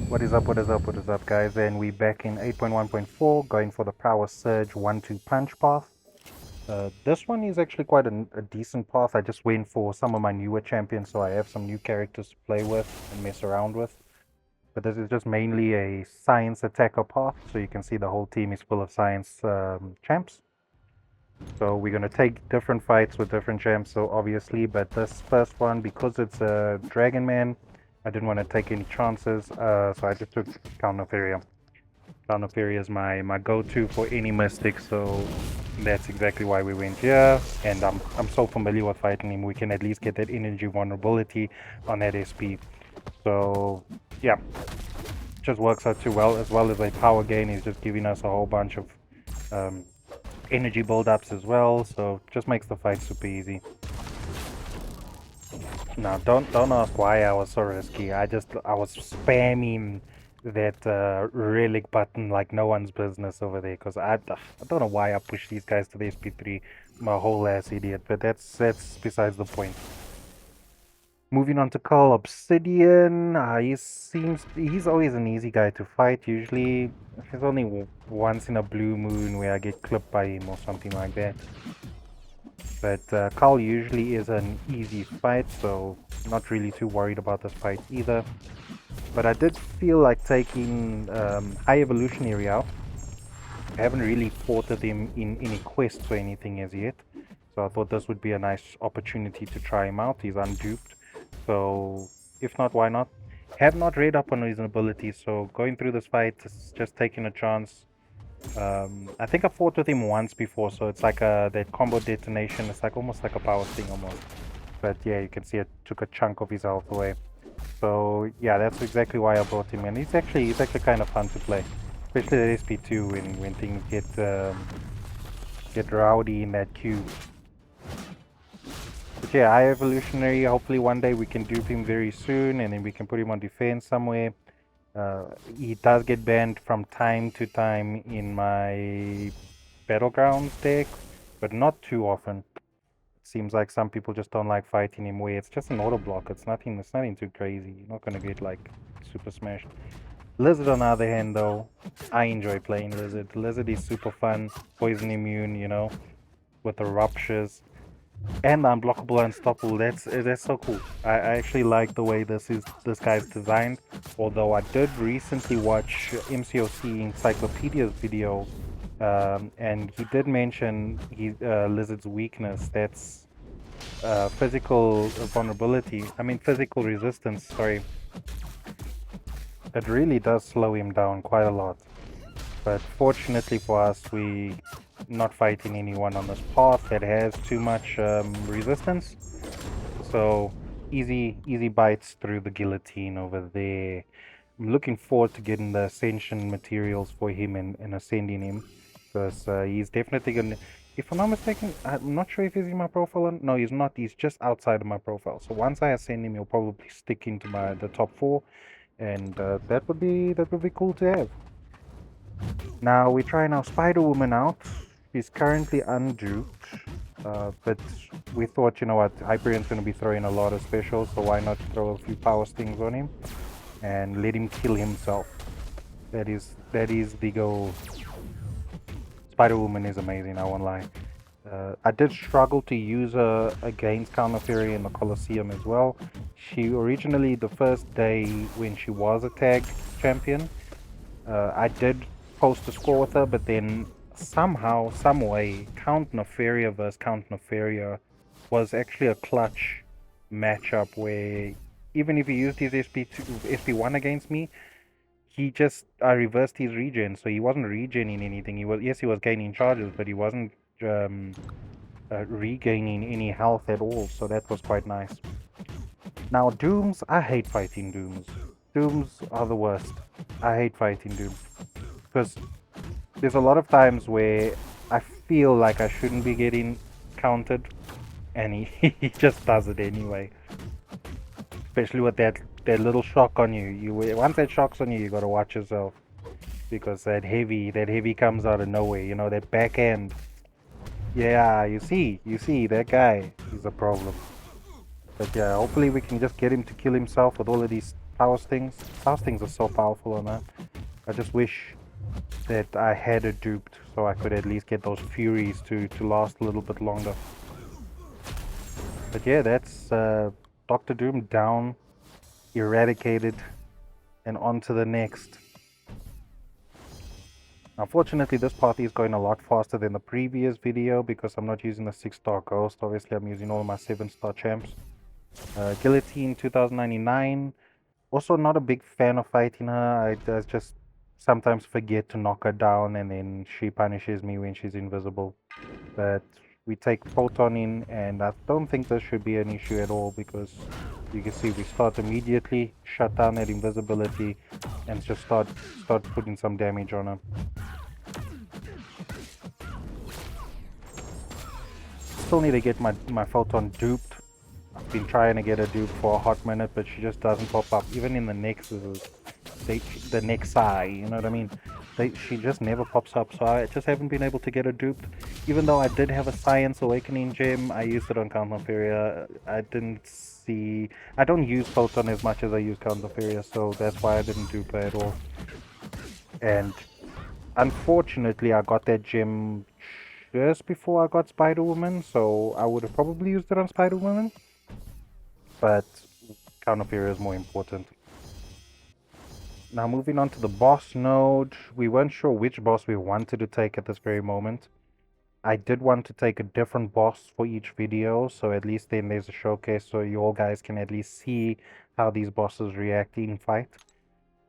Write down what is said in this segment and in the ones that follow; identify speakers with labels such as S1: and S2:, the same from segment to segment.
S1: What is up, what is up, what is up, guys? And we back in 8.1.4, going for the Prowess Surge 1-2 punch path. This one is actually quite a decent path. I just went for some of my newer champions, so I have some new characters to play with and mess around with. But this is just mainly a science attacker path, so you can see the whole team is full of science champs. So we're going to take different fights with different champs, so obviously, but this first one, because it's a Dragon Man, I didn't want to take any chances, so I just took Count Nefaria. Count Nefaria is my go-to for any mystic, so that's exactly why we went here, and I'm so familiar with fighting him, we can at least get that energy vulnerability on that SP. So, yeah, just works out too well, as well as a power gain. He's just giving us a whole bunch of um, energy build-ups as well, so just makes the fight super easy. Now, don't ask why I was so risky. I was spamming that relic button like no one's business over there, because I don't know why I pushed these guys to the SP3. I'm a whole ass idiot, but that's besides the point. Moving on to Carl Obsidian, he's always an easy guy to fight. Usually, there's only once in a blue moon where I get clipped by him or something like that. But Carl usually is an easy fight, so not really too worried about this fight either. But I did feel like taking High Evolutionary out. I haven't really fought with him in any quests or anything as yet, so I thought this would be a nice opportunity to try him out. He's unduped. So, if not, why not? Have not read up on his abilities, so going through this fight is just taking a chance. I think I fought with him once before, so it's like that combo detonation. It's like almost like a power sting almost. But yeah, you can see it took a chunk of his health away. So yeah, that's exactly why I brought him in. He's actually kind of fun to play, especially at SP2 when things get rowdy in that queue. But yeah, High Evolutionary, hopefully one day we can dupe him very soon and then we can put him on defense somewhere. He does get banned from time to time in my Battlegrounds deck, but not too often. It seems like some people just don't like fighting him where it's just an auto block. It's nothing too crazy. You're not gonna get like super smashed. Lizard on the other hand though, I enjoy playing Lizard. Lizard is super fun, poison immune, you know, with the ruptures. And unblockable, unstoppable. That's so cool. I actually like the way this guy's designed. Although I did recently watch MCOC Encyclopedia's video, and he did mention Lizard's weakness. That's physical vulnerability. I mean physical resistance. Sorry. It really does slow him down quite a lot. But fortunately for us, we not fighting anyone on this path that has too much resistance. So easy bites through the guillotine over there. I'm looking forward to getting the ascension materials for him and ascending him, because he's definitely gonna. If I'm not mistaken, I'm not sure if he's in my profile. No, he's not. He's just outside of my profile. So once I ascend him, he'll probably stick into the top 4, and that would be cool to have. Now we're trying our Spider Woman out. She's currently unduped, but we thought, you know what, Hyperion's going to be throwing a lot of specials, so why not throw a few power stings on him and let him kill himself. That is the goal. Spider Woman is amazing, I won't lie. I did struggle to use her against Count Nefaria in the Colosseum as well. She originally, the first day when she was a tag champion, I did post a score with her, but then somehow, some way, Count Nefaria versus Count Nefaria was actually a clutch matchup where even if he used his SP1 against me, I reversed his regen, so he wasn't regening anything. He was gaining charges, but he wasn't regaining any health at all, so that was quite nice. Now Dooms, I hate fighting Dooms. Dooms are the worst. I hate fighting Dooms, because there's a lot of times where I feel like I shouldn't be getting countered, and he just does it anyway. Especially with that little shock on you. Once that shock's on you, you gotta watch yourself, because that heavy comes out of nowhere. You know, that backhand. Yeah, you see that guy. He's a problem. But yeah, hopefully we can just get him to kill himself with all of these power stings. Power stings are so powerful on that. I just wish that I had a duped so I could at least get those furies to last a little bit longer. But yeah, that's Doctor Doom down, eradicated, and on to the next. Unfortunately, this party is going a lot faster than the previous video because I'm not using the 6-star ghost. Obviously, I'm using all my 7-star champs. Guillotine 2099. Also, not a big fan of fighting her. I just sometimes forget to knock her down and then she punishes me when she's invisible. But we take Photon in, and I don't think this should be an issue at all because you can see we start immediately, shut down that invisibility, and just start putting some damage on her. Still need to get my Photon duped. I've been trying to get a dupe for a hot minute, but she just doesn't pop up. Even in the Nexus, the Nexi, you know what I mean? She just never pops up, so I just haven't been able to get her duped. Even though I did have a Science Awakening gem, I used it on Count Noferia. I don't use Photon as much as I use Count Noferia, so that's why I didn't dupe her at all. And unfortunately, I got that gem just before I got Spider-Woman, so I would have probably used it on Spider-Woman. But Count Noferia is more important. Now moving on to the boss node, we weren't sure which boss we wanted to take at this very moment. I did want to take a different boss for each video, so at least then there's a showcase so you all guys can at least see how these bosses react in fight.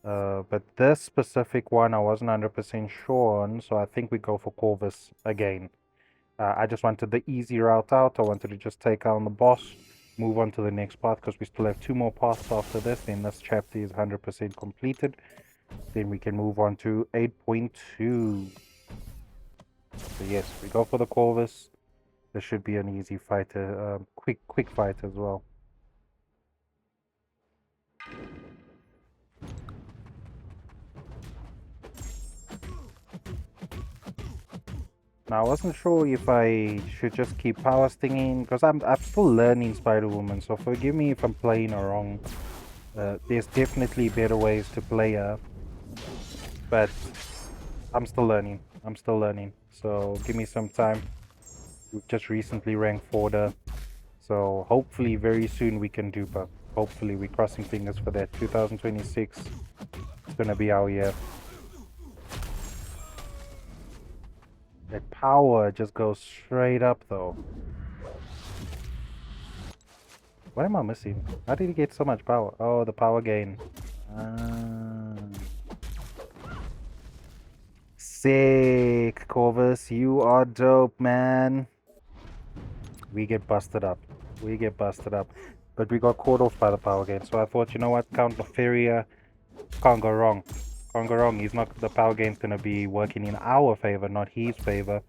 S1: But this specific one I wasn't 100% sure on, so I think we go for Corvus again. I just wanted the easy route out. I wanted to just take on the boss, move on to the next path because we still have 2 more paths after this. Then this chapter is 100% completed. Then we can move on to 8.2. So yes, we go for the Corvus. This should be an easy fight, quick fight as well. Now I wasn't sure if I should just keep power stinging because I'm still learning Spider-Woman, so forgive me if I'm playing her wrong. There's definitely better ways to play her, but I'm still learning. So give me some time. We've just recently ranked 4'd, so hopefully very soon we can dupe her. Hopefully, we're crossing fingers for that. 2026 is gonna be our year. That power just goes straight up though. What am I missing? How did he get so much power? Oh, the power gain. Sick, Corvus. You are dope, man. We get busted up. But we got caught off by the power gain. So I thought, you know what? Count Noferia can't go wrong. He's not. The power game's gonna be working in our favor, not his favor.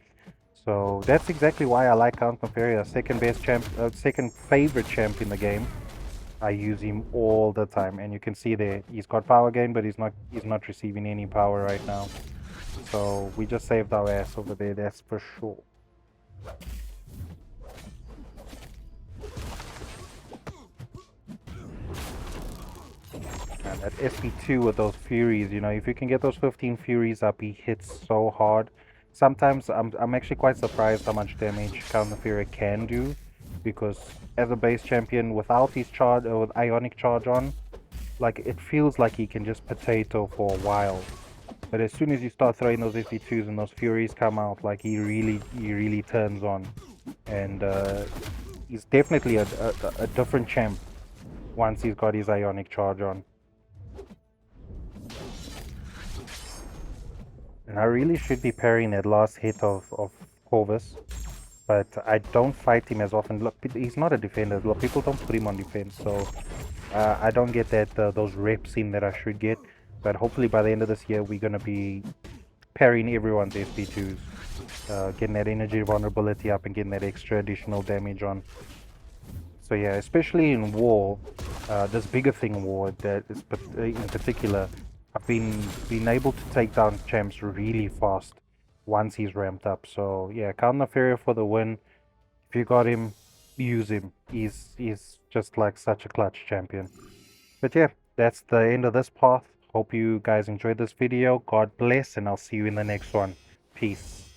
S1: So that's exactly why I like Count Noferia. Second best champ, second favorite champ in the game. I use him all the time, and you can see there he's got power gain, but he's not receiving any power right now. So we just saved our ass over there. That's for sure. And that SP2 with those Furies, you know, if you can get those 15 Furies up, he hits so hard. Sometimes I'm actually quite surprised how much damage Count Noferia can do, because as a base champion without his charge or with Ionic Charge on, like it feels like he can just potato for a while. But as soon as you start throwing those SP2s and those Furies come out, like he really turns on, and he's definitely a different champ once he's got his Ionic Charge on. And I really should be parrying that last hit of Corvus, but I don't fight him as often. Look, he's not a defender. Look, people don't put him on defense, so I don't get that those reps in that I should get. But hopefully by the end of this year, we're gonna be parrying everyone's SP2s, getting that energy vulnerability up and getting that extra additional damage on. So yeah, especially in war, this bigger thing in war that is in particular, I've been able to take down champs really fast once he's ramped up. So yeah, Count Noferia for the win. If you got him, use him. He's just like such a clutch champion. But yeah, that's the end of this path. Hope you guys enjoyed this video. God bless, and I'll see you in the next one. Peace.